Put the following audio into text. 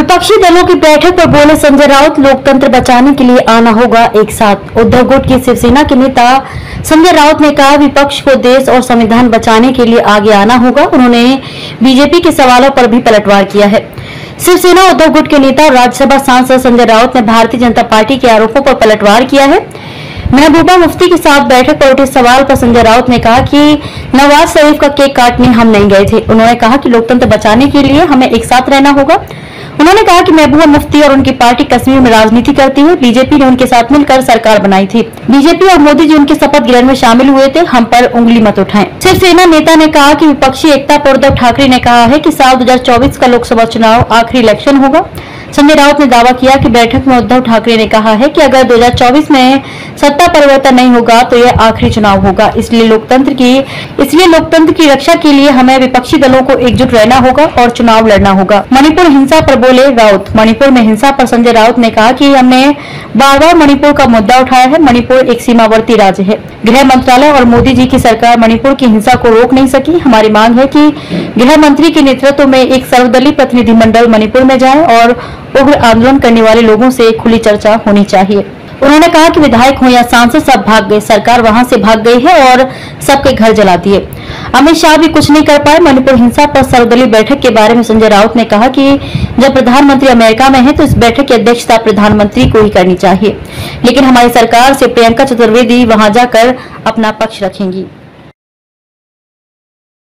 विपक्षी दलों की बैठक पर बोले संजय राउत, लोकतंत्र बचाने के लिए आना होगा एक साथ। उद्धव गुट की शिवसेना के नेता संजय राउत ने कहा, विपक्ष को देश और संविधान बचाने के लिए आगे आना होगा। उन्होंने बीजेपी के सवालों पर भी पलटवार किया है। शिवसेना उद्धव गुट के नेता और राज्यसभा सांसद संजय राउत ने भारतीय जनता पार्टी के आरोपों पर पलटवार किया है। महबूबा मुफ्ती के साथ बैठक पर उठे सवाल पर संजय राउत ने कहा कि नवाज शरीफ का केक काटने हम नहीं गए थे। उन्होंने कहा कि लोकतंत्र बचाने के लिए हमें एक साथ रहना होगा। उन्होंने कहा कि महबूबा मुफ्ती और उनकी पार्टी कश्मीर में राजनीति करती है। बीजेपी ने उनके साथ मिलकर सरकार बनाई थी। बीजेपी और मोदी जी उनके शपथ ग्रहण में शामिल हुए थे। हम पर उंगली मत उठाएं। शिवसेना नेता ने कहा कि विपक्षी एकता पर उद्धव ठाकरे ने कहा है कि साल 2024 का लोकसभा चुनाव आखिरी इलेक्शन होगा। संजय राउत ने दावा किया कि बैठक में उद्धव ठाकरे ने कहा है कि अगर 2024 में सत्ता परिवर्तन नहीं होगा तो यह आखिरी चुनाव होगा। इसलिए लोकतंत्र की रक्षा के लिए हमें विपक्षी दलों को एकजुट रहना होगा और चुनाव लड़ना होगा। मणिपुर हिंसा पर बोले राउत। मणिपुर में हिंसा पर संजय राउत ने कहा कि हमने बार-बार मणिपुर का मुद्दा उठाया है। मणिपुर एक सीमावर्ती राज्य है। गृह मंत्रालय और मोदी जी की सरकार मणिपुर की हिंसा को रोक नहीं सकी। हमारी मांग है कि गृह मंत्री के नेतृत्व में एक सर्वदलीय प्रतिनिधिमंडल मणिपुर में जाए और उग्र आंदोलन करने वाले लोगों से खुली चर्चा होनी चाहिए। उन्होंने कहा कि विधायक हो या सांसद सब भाग गए, सरकार वहां से भाग गई है और सबके घर जला दिए। अमित शाह भी कुछ नहीं कर पाए। मणिपुर हिंसा पर सर्वदलीय बैठक के बारे में संजय राउत ने कहा कि जब प्रधानमंत्री अमेरिका में है तो इस बैठक की अध्यक्षता प्रधानमंत्री को ही करनी चाहिए, लेकिन हमारी सरकार से प्रियंका चतुर्वेदी वहां जाकर अपना पक्ष रखेंगी।